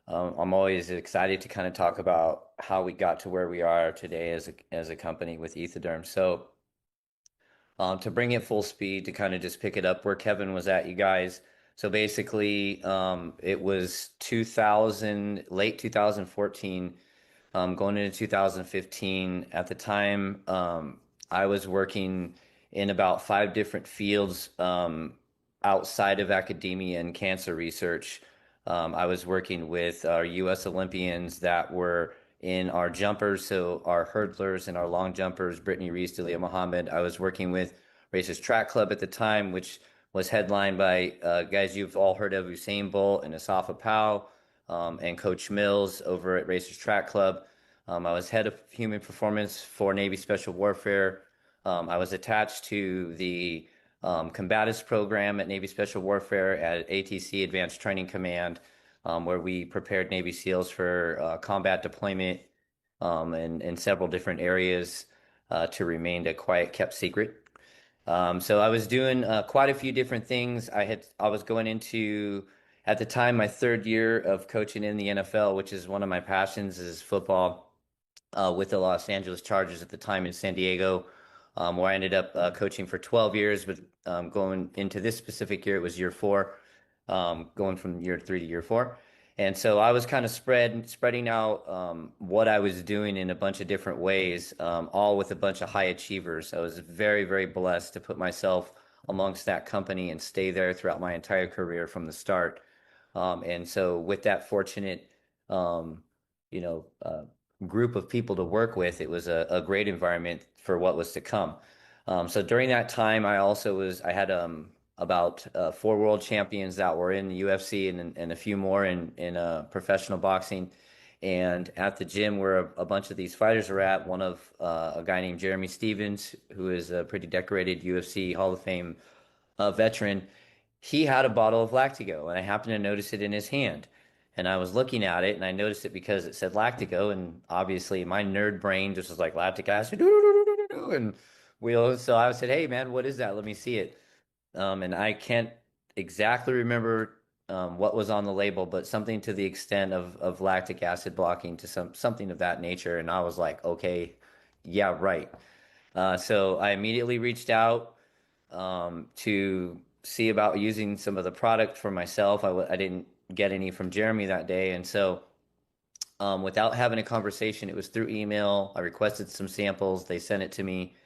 I'm always excited to kind of talk about how we got to where we are today as a company with Ethoderm. So, to bring it full speed, to kind of just pick it up where Kevin was at, you guys. So basically, it was 2000, late 2014, going into 2015. At the time, I was working in about five different fields outside of academia and cancer research. I was working with our U.S. Olympians that were in our jumpers, so our hurdlers and our long jumpers, Brittany Reese, Delia Mohammed. I was working with Racers Track Club at the time, which was headlined by guys you've all heard of, Usain Bolt and Asafa Powell, and Coach Mills over at Racers Track Club. I was head of human performance for Navy Special Warfare. I was attached to the combatives program at Navy Special Warfare at ATC Advanced Training Command, where we prepared Navy SEALs for combat deployment in several different areas to remain a quiet, kept secret. So I was doing quite a few different things. I was going into at the time my third year of coaching in the NFL, which is one of my passions is football with the Los Angeles Chargers at the time in San Diego, where I ended up coaching for 12 years. But going into this specific year, it was year four, going from year three to year four. And so I was kind of spreading out what I was doing in a bunch of different ways, all with a bunch of high achievers. I was very, very blessed to put myself amongst that company and stay there throughout my entire career from the start. And so with that fortunate, um, you know, uh, group of people to work with, it was a great environment for what was to come. So during that time, I had about four world champions that were in the UFC and a few more in professional boxing. And at the gym where a bunch of these fighters are at, one of a guy named Jeremy Stevens, who is a pretty decorated UFC Hall of Fame veteran, he had a bottle of LactiGo, and I happened to notice it in his hand. And I was looking at it, and I noticed it because it said LactiGo, and obviously my nerd brain just was like lactic acid, and so I said, "Hey, man, what is that? Let me see it." And I can't exactly remember what was on the label, but something to the extent of lactic acid blocking to something of that nature. And I was like, "Okay, yeah, right." So I immediately reached out to see about using some of the product for myself. I didn't get any from Jeremy that day. And so, without having a conversation, it was through email. I requested some samples. They sent it to me.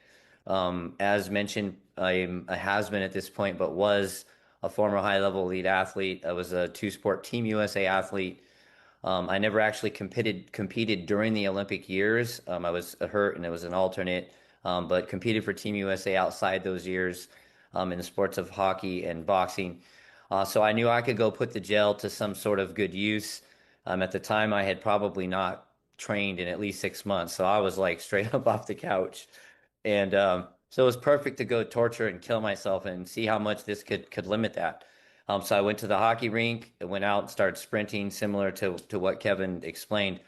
As mentioned, I'm a has-been at this point, but was a former high-level elite athlete. I was a two-sport Team USA athlete. I never actually competed during the Olympic years. I was hurt and it was an alternate, but competed for Team USA outside those years in the sports of hockey and boxing. So I knew I could go put the gel to some sort of good use. At the time, I had probably not trained in at least 6 months, so I was like straight up off the couch, and so it was perfect to go torture and kill myself and see how much this could limit that. So I went to the hockey rink, went out and started sprinting, similar to what Kevin explained.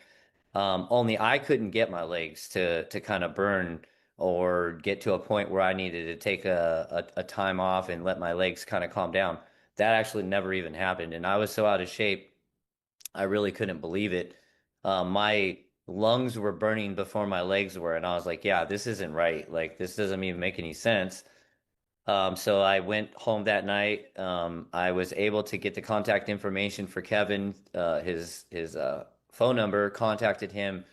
Only I couldn't get my legs to kind of burn or get to a point where I needed to take a time off and let my legs kind of calm down. That actually never even happened, and I was so out of shape, I really couldn't believe it. My lungs were burning before my legs were, and I was like, "Yeah, this isn't right. Like, this doesn't even make any sense." So I went home that night. I was able to get the contact information for Kevin, his phone number, contacted him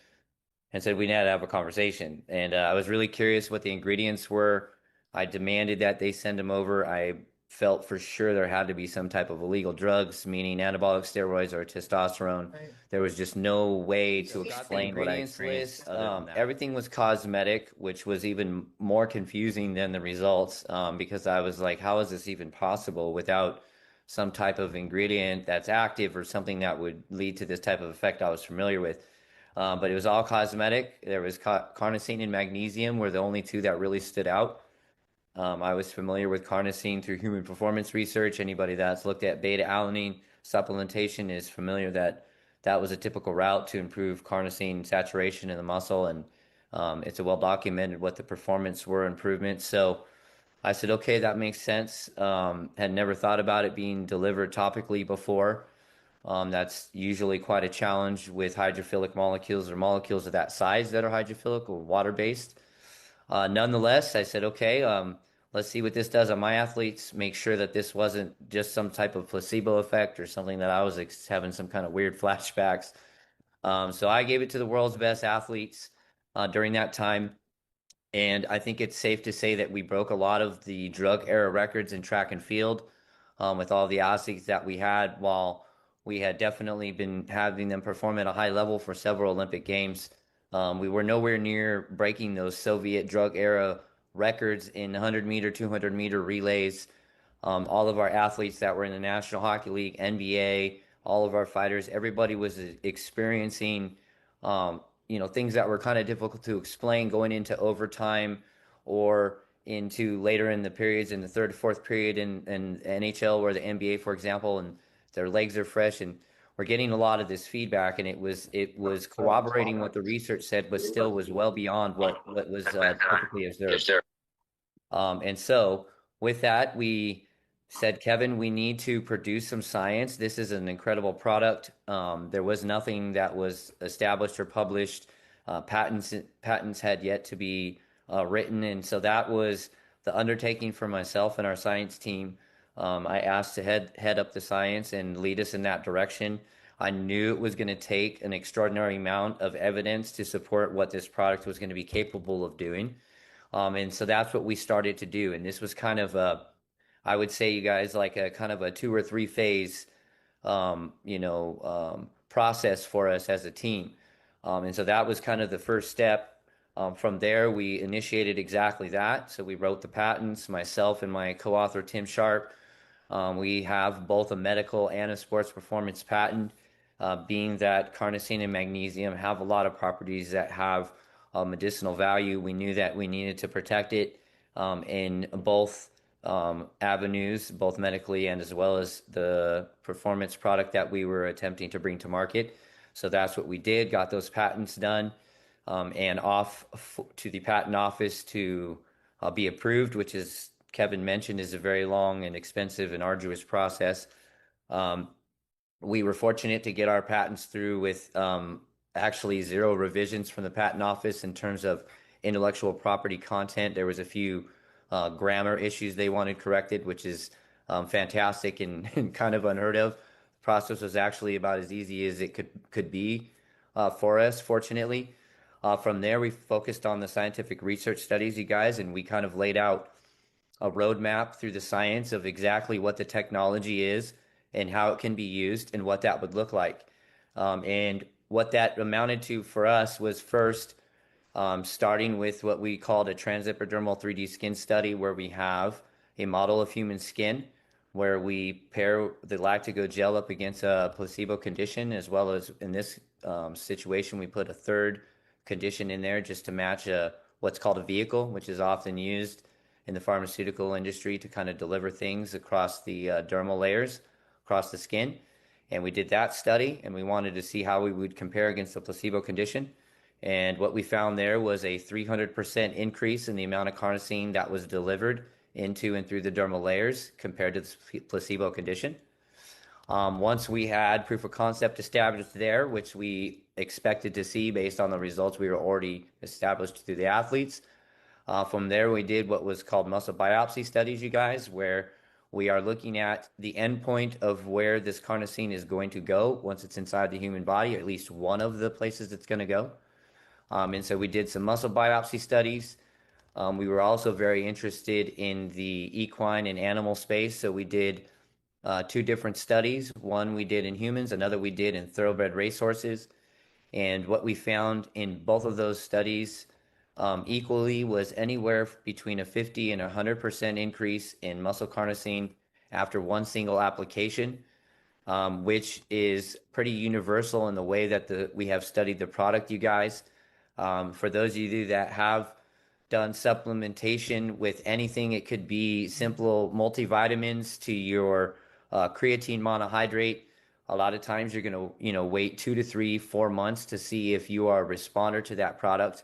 and said we had to have a conversation. And I was really curious what the ingredients were. I demanded that they send them over. I felt for sure there had to be some type of illegal drugs, meaning anabolic steroids or testosterone. Right. There was just no way So to got the explain what I ingredients experienced. list. Other than that, Everything was cosmetic, which was even more confusing than the results, because I was like, how is this even possible without some type of ingredient that's active or something that would lead to this type of effect I was familiar with? But it was all cosmetic. There was carnosine and magnesium were the only two that really stood out. I was familiar with carnosine through human performance research. Anybody that's looked at beta alanine supplementation is familiar that that was a typical route to improve carnosine saturation in the muscle, and it's a well documented what the performance were improvements. So I said, okay, that makes sense. Had never thought about it being delivered topically before. That's usually quite a challenge with hydrophilic molecules or molecules of that size that are hydrophilic or water-based. Nonetheless, I said, okay, let's see what this does on my athletes. Make sure that this wasn't just some type of placebo effect or something that I was having some kind of weird flashbacks. So I gave it to the world's best athletes during that time. And I think it's safe to say that we broke a lot of the drug era records in track and field with all the athletes that we had, while we had definitely been having them perform at a high level for several Olympic Games. We were nowhere near breaking those Soviet drug era records in 100-meter, 200-meter relays. All of our athletes that were in the National Hockey League, NBA, all of our fighters, everybody was experiencing, things that were kind of difficult to explain going into overtime or into later in the periods in the third, fourth period in NHL or the NBA, for example, and their legs are fresh and we're getting a lot of this feedback, and it was corroborating what the research said, but still was well beyond what was typically observed. And so with that, we said, Kevin, we need to produce some science. This is an incredible product. There was nothing that was established or published. Patents had yet to be written, and so that was the undertaking for myself and our science team. I asked to head up the science and lead us in that direction. I knew it was going to take an extraordinary amount of evidence to support what this product was going to be capable of doing. And so that's what we started to do. And this was kind of I would say, you guys, like a kind of a 2 or 3 phase, process for us as a team. And so that was kind of the first step. From there, we initiated exactly that. So we wrote the patents, myself and my co-author, Tim Sharpe. We have both a medical and a sports performance patent, being that carnosine and magnesium have a lot of properties that have medicinal value. We knew that we needed to protect it in both avenues, both medically and as well as the performance product that we were attempting to bring to market. So that's what we did, got those patents done and off to the patent office to be approved, which is Kevin mentioned is a very long and expensive and arduous process. Um, we were fortunate to get our patents through with actually zero revisions from the patent office in terms of intellectual property content. There was a few grammar issues they wanted corrected, which is fantastic and, and kind of unheard of. The process was actually about as easy as it could be for us, fortunately. From there, we focused on the scientific research studies, you guys, and we kind of laid out a roadmap through the science of exactly what the technology is and how it can be used and what that would look like. And what that amounted to for us was first starting with what we called a transepidermal 3D skin study, where we have a model of human skin where we pair the LactiGo gel up against a placebo condition, as well as in this situation, we put a third condition in there just to match what's called a vehicle, which is often used in the pharmaceutical industry to kind of deliver things across the dermal layers, across the skin. And we did that study, and we wanted to see how we would compare against the placebo condition. And what we found there was a 300% increase in the amount of carnosine that was delivered into and through the dermal layers compared to the placebo condition. Once we had proof of concept established there, which we expected to see based on the results we were already established through the athletes, from there, we did what was called muscle biopsy studies, you guys, where we are looking at the endpoint of where this carnosine is going to go once it's inside the human body, or at least one of the places it's going to go. And so we did some muscle biopsy studies. We were also very interested in the equine and animal space. So we did 2 different studies. One we did in humans, another we did in thoroughbred racehorses. And what we found in both of those studies equally was anywhere between a 50 and 100% increase in muscle carnosine after one single application, which is pretty universal in the way that we have studied the product, you guys. For those of you that have done supplementation with anything, it could be simple multivitamins to your creatine monohydrate. A lot of times you're going to, wait 2 to 3, 4 months to see if you are a responder to that product.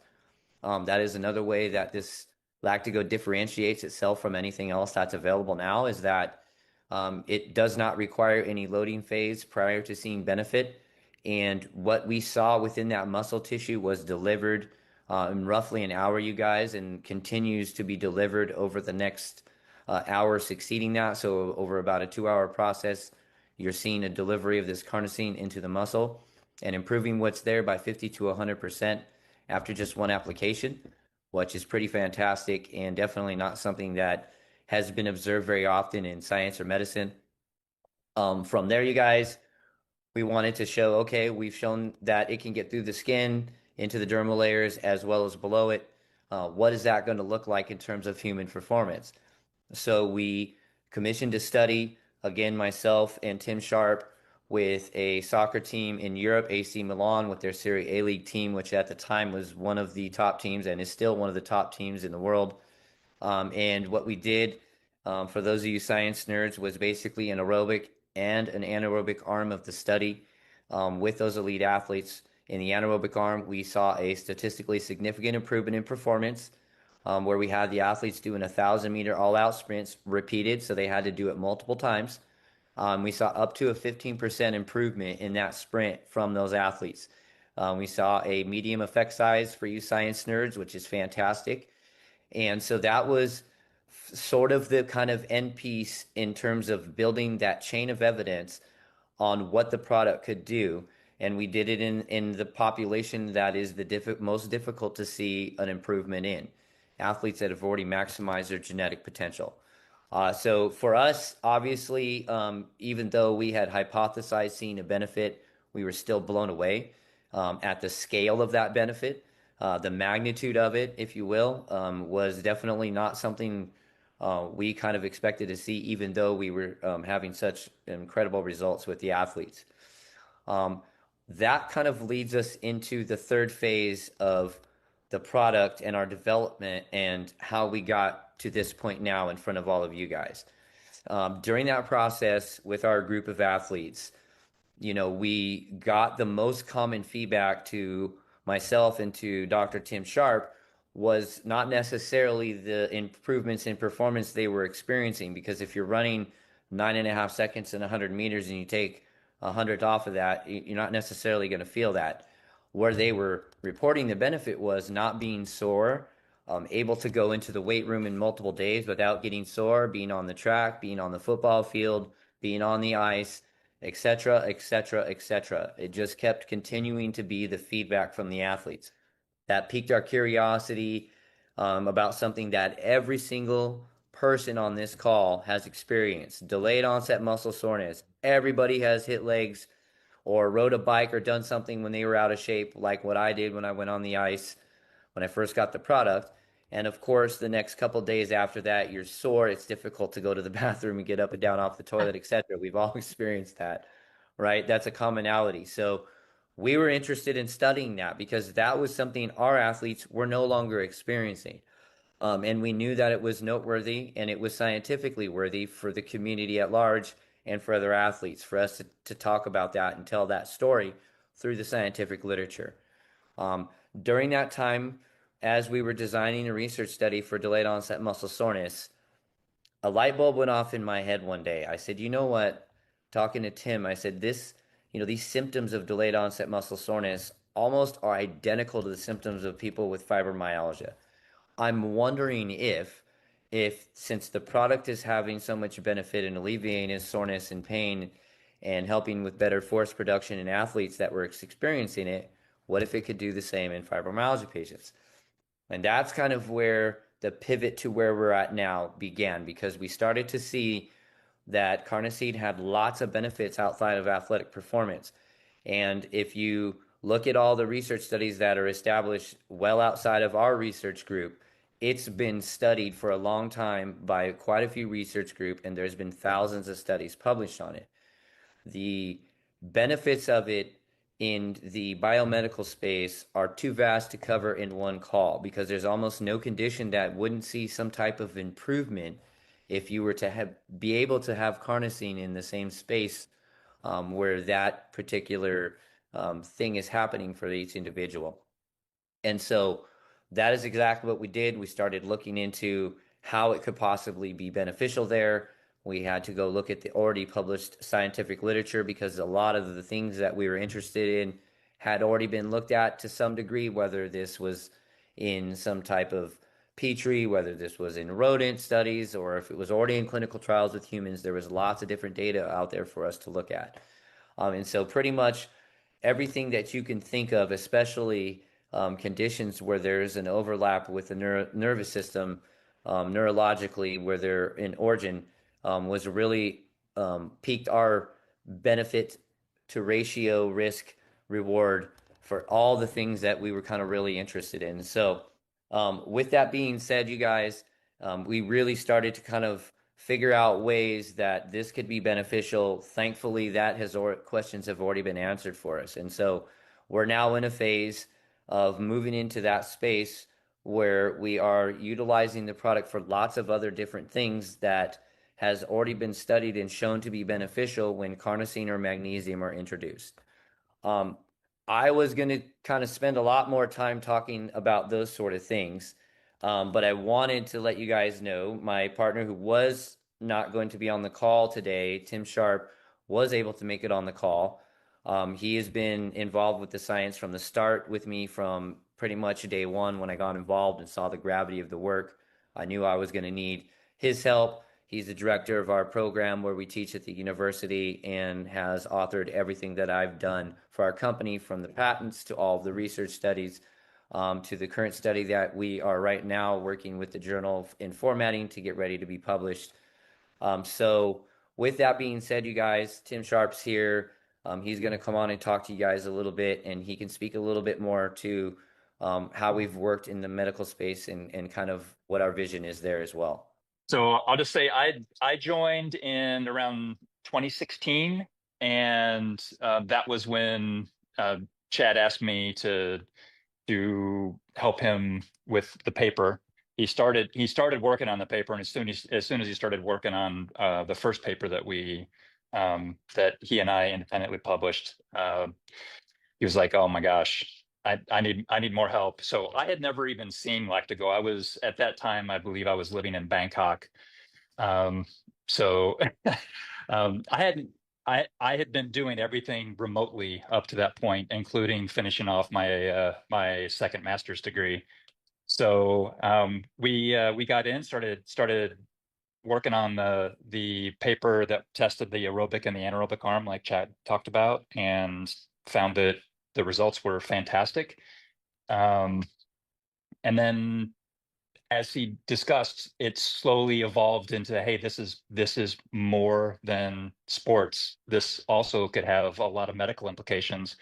That is another way that this LactiGo differentiates itself from anything else that's available now, is that It does not require any loading phase prior to seeing benefit. And what we saw within that muscle tissue was delivered in roughly an hour, you guys, and continues to be delivered over the next hour succeeding that. So over about a 2 hour process, you're seeing a delivery of this carnosine into the muscle and improving what's there by 50 to 100% after just one application, which is pretty fantastic and definitely not something that has been observed very often in science or medicine. From there, you guys, we wanted to show, okay, we've shown that it can get through the skin into the dermal layers as well as below it. What is that going to look like in terms of human performance? So we commissioned a study, again, myself and Tim Sharpe, with a soccer team in Europe, AC Milan, with their Serie A League team, which at the time was one of the top teams and is still one of the top teams in the world. And what we did, for those of you science nerds, was basically an aerobic and an anaerobic arm of the study with those elite athletes. In the anaerobic arm, we saw a statistically significant improvement in performance where we had the athletes doing 1,000-meter all-out sprints repeated, so they had to do it multiple times. We saw up to a 15% improvement in that sprint from those athletes. We saw a medium effect size for you science nerds, which is fantastic. And so that was sort of the kind of end piece in terms of building that chain of evidence on what the product could do. And we did it in the population that is the most difficult to see an improvement in, athletes that have already maximized their genetic potential. So for us, obviously, even though we had hypothesized seeing a benefit, we were still blown away at the scale of that benefit. The magnitude of it, if you will, was definitely not something we kind of expected to see, even though we were having such incredible results with the athletes. Um, that kind of leads us into the third phase of the product and our development and how we got to this point now in front of all of you guys. During that process with our group of athletes, we got the most common feedback to myself and to Dr. Tim Sharpe was not necessarily the improvements in performance they were experiencing, because if you're running 9.5 seconds in 100 meters and you take 100 off of that, you're not necessarily going to feel that. Where they were reporting the benefit was not being sore, able to go into the weight room in multiple days without getting sore, being on the track, being on the football field, being on the ice, etc., etc., etc. It just kept continuing to be the feedback from the athletes. That piqued our curiosity about something that every single person on this call has experienced: delayed onset muscle soreness. Everybody has hit legs or rode a bike or done something when they were out of shape, like what I did when I went on the ice when I first got the product. And of course, the next couple of days after that, you're sore. It's difficult to go to the bathroom and get up and down off the toilet, etc. We've all experienced that, right? That's a commonality. So we were interested in studying that because that was something our athletes were no longer experiencing. And we knew that it was noteworthy and it was scientifically worthy for the community at large and for other athletes, for us to talk about that and tell that story through the scientific literature. Um, During that time, as we were designing a research study for delayed onset muscle soreness, a light bulb went off in my head one day. I said, you know what? Talking to Tim, I said, these symptoms of delayed onset muscle soreness almost are identical to the symptoms of people with fibromyalgia. I'm wondering if since the product is having so much benefit in alleviating soreness and pain and helping with better force production in athletes that were experiencing it, what if it could do the same in fibromyalgia patients? And that's kind of where the pivot to where we're at now began, because we started to see that carnosine had lots of benefits outside of athletic performance. And if you look at all the research studies that are established well outside of our research group, it's been studied for a long time by quite a few research groups, and there's been thousands of studies published on it. The benefits of it in the biomedical space are too vast to cover in one call, because there's almost no condition that wouldn't see some type of improvement if you were to be able to have carnosine in the same space where that particular thing is happening for each individual. And so that is exactly what we did. We started looking into how it could possibly be beneficial there. We had to go look at the already published scientific literature because a lot of the things that we were interested in had already been looked at to some degree, whether this was in some type of petri, whether this was in rodent studies, or if it was already in clinical trials with humans. There was lots of different data out there for us to look at. And so pretty much everything that you can think of, especially conditions where there's an overlap with the nervous system, neurologically, where they're in origin, was really piqued our benefit to ratio risk reward for all the things that we were kind of really interested in. So, with that being said, you guys, we really started to kind of figure out ways that this could be beneficial. Thankfully, that has questions have already been answered for us, and so we're now in a phase of moving into that space where we are utilizing the product for lots of other different things that has already been studied and shown to be beneficial when carnosine or magnesium are introduced. Um, I was going to kind of spend a lot more time talking about those sort of things, but I wanted to let you guys know my partner who was not going to be on the call today, Tim Sharpe, was able to make it on the call. He has been involved with the science from the start with me from pretty much day one when I got involved and saw the gravity of the work. I knew I was going to need his help. He's the director of our program where we teach at the university and has authored everything that I've done for our company, from the patents to all of the research studies, to the current study that we are right now working with the journal in formatting to get ready to be published. So with that being said, you guys, Tim Sharpe's here. He's going to come on and talk to you guys a little bit, and he can speak a little bit more to how we've worked in the medical space and kind of what our vision is there as well. So I'll just say I joined in around 2016, and that was when Chad asked me to help him with the paper. He started working on the paper, and as soon as he started working on the first paper that he and I independently published, he was like, "Oh my gosh, I need more help." So I had never even seen LactiGo. I was at that time, I believe, I was living in Bangkok. Um, so I hadn't. I had been doing everything remotely up to that point, including finishing off my second master's degree. So we got in, started working on the paper that tested the aerobic and the anaerobic arm, like Chad talked about, and found that the results were fantastic. Um, and then, as he discussed, it slowly evolved into, hey, this is more than sports. This also could have a lot of medical implications.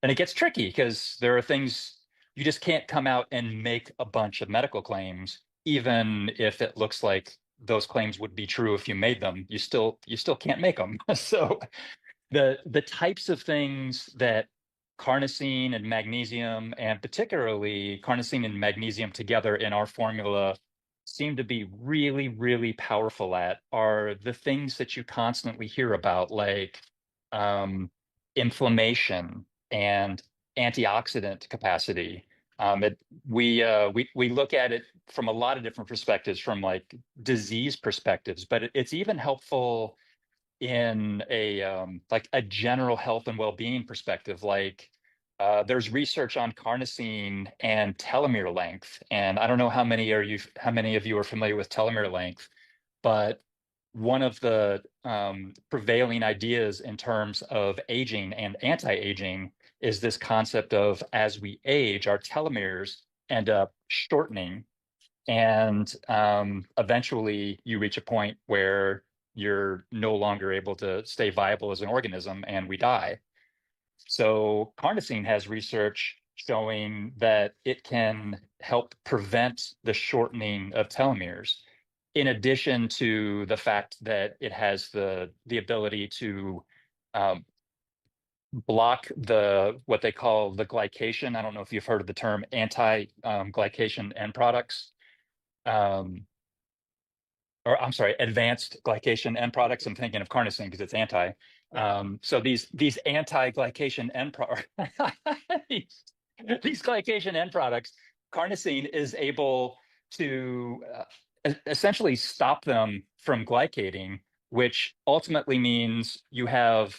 And it gets tricky because there are things you just can't come out and make a bunch of medical claims, even if it looks like those claims would be true if you made them. You still can't make them. So the types of things that carnosine and magnesium, and particularly carnosine and magnesium together in our formula, seem to be really, really powerful at are the things that you constantly hear about, like um, inflammation and antioxidant capacity. We look at it from a lot of different perspectives, from like disease perspectives, but it's even helpful in like a general health and well-being perspective. Like there's research on carnosine and telomere length, and I don't know how many of you are familiar with telomere length, but one of the prevailing ideas in terms of aging and anti-aging is this concept of, as we age, our telomeres end up shortening, and eventually you reach a point where you're no longer able to stay viable as an organism and we die. So carnosine has research showing that it can help prevent the shortening of telomeres, in addition to the fact that it has the ability to um, block what they call the glycation. I don't know if you've heard of the term anti-glycation end products. Um, or I'm sorry, advanced glycation end products. I'm thinking of carnosine because it's anti. So these anti-glycation end these glycation end products, carnosine is able to essentially stop them from glycating which ultimately means you have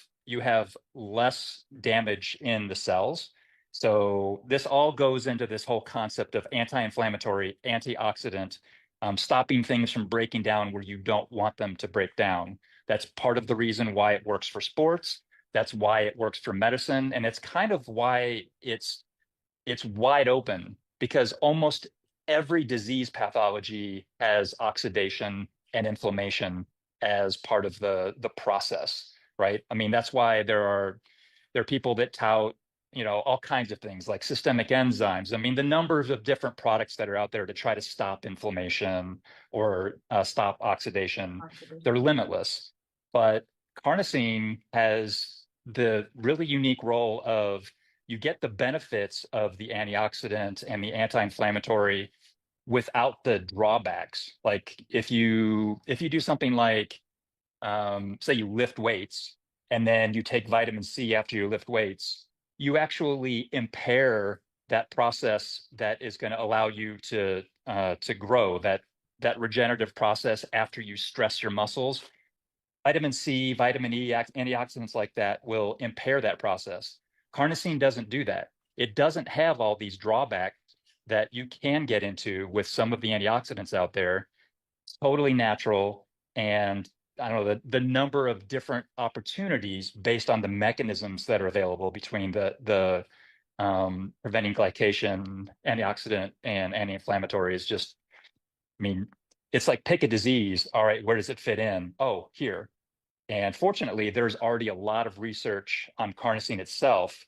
less damage in the cells. So this all goes into this whole concept of anti-inflammatory, antioxidant, stopping things from breaking down where you don't want them to break down. That's part of the reason why it works for sports. That's why it works for medicine, and it's kind of why it's wide open because almost every disease pathology has oxidation and inflammation as part of the process, right? I mean, that's why there are people that tout, all kinds of things like systemic enzymes. I mean, the numbers of different products that are out there to try to stop inflammation or stop oxidation, they're limitless. But carnosine has the really unique role of you get the benefits of the antioxidant and the anti-inflammatory without the drawbacks. Like if you do something like say you lift weights and then you take vitamin C after you lift weights, you actually impair that process that is going to allow you to grow, that regenerative process after you stress your muscles. Vitamin C, vitamin E, antioxidants like that will impair that process. Carnosine doesn't do that. It doesn't have all these drawbacks that you can get into with some of the antioxidants out there. It's totally natural. And I don't know, the number of different opportunities based on the mechanisms that are available between the preventing glycation, antioxidant, and anti-inflammatory is just, I mean, it's like pick a disease. All right, where does it fit in? Oh, here. And fortunately, there's already a lot of research on carnosine itself.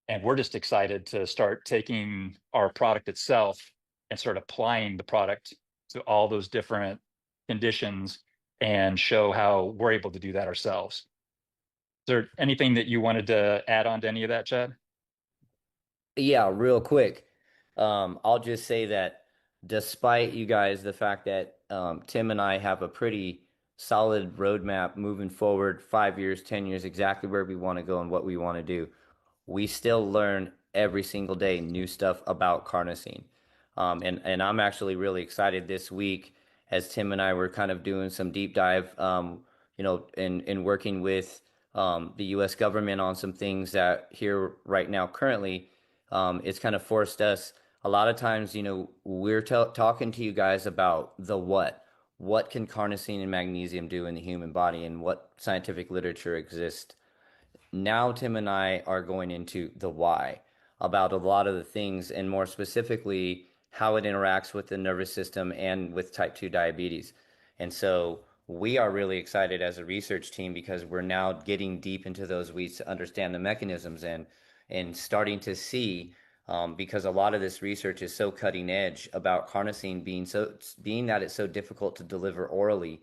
And we're just excited to start taking our product itself and start applying the product to all those different conditions and show how we're able to do that ourselves. Is there anything that you wanted to add on to any of that, Chad? Yeah, real quick. I'll just say that despite you guys, the fact that Tim and I have a pretty solid roadmap moving forward, 5 years, 10 years, exactly where we want to go and what we want to do, we still learn every single day new stuff about carnosine. And I'm actually really excited this week as Tim and I were kind of doing some deep dive, in working with the U.S. government on some things that here right now currently, it's kind of forced us. A lot of times, we're talking to you guys about the what. What can carnosine and magnesium do in the human body, and what scientific literature exists? Now Tim and I are going into the why about a lot of the things, and more specifically, how it interacts with the nervous system and with type 2 diabetes. And so we are really excited as a research team because we're now getting deep into those weeds to understand the mechanisms and starting to see, because a lot of this research is so cutting edge about carnosine being that it's so difficult to deliver orally.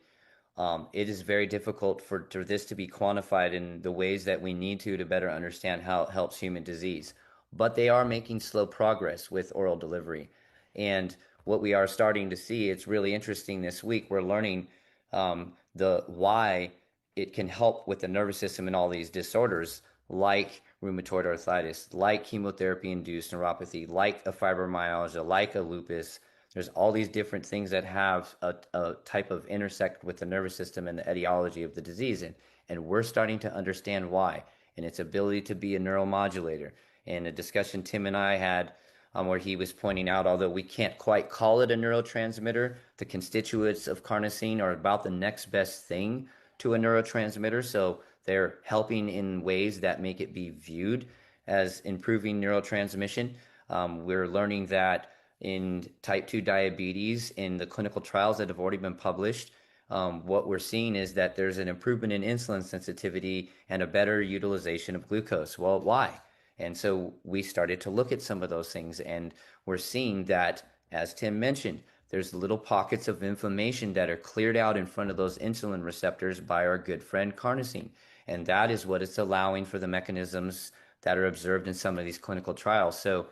It is very difficult for this to be quantified in the ways that we need to better understand how it helps human disease. But they are making slow progress with oral delivery. And what we are starting to see, it's really interesting this week, we're learning the why it can help with the nervous system and all these disorders like rheumatoid arthritis, like chemotherapy-induced neuropathy, like a fibromyalgia, like a lupus. There's all these different things that have a type of intersect with the nervous system and the etiology of the disease. And we're starting to understand why and its ability to be a neuromodulator. And a discussion Tim and I had, where he was pointing out, although we can't quite call it a neurotransmitter, the constituents of carnosine are about the next best thing to a neurotransmitter. So they're helping in ways that make it be viewed as improving neurotransmission. We're learning that in type 2 diabetes, in the clinical trials that have already been published, what we're seeing is that there's an improvement in insulin sensitivity and a better utilization of glucose. Well, why? And so we started to look at some of those things, and we're seeing that, as Tim mentioned, there's little pockets of inflammation that are cleared out in front of those insulin receptors by our good friend carnosine. And that is what it's allowing for the mechanisms that are observed in some of these clinical trials. So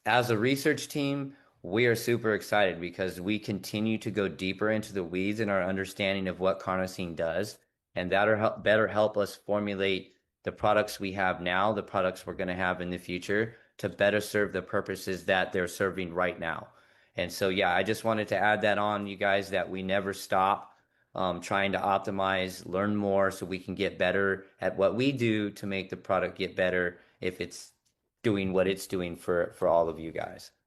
as a research team, we are super excited because we continue to go deeper into the weeds in our understanding of what carnosine does, and that'll better help us formulate the products we have now, the products we're going to have in the future, to better serve the purposes that they're serving right now. And so, yeah, I just wanted to add that on, you guys, that we never stop. trying to optimize, learn more so we can get better at what we do to make the product get better if it's doing what it's doing for all of you guys.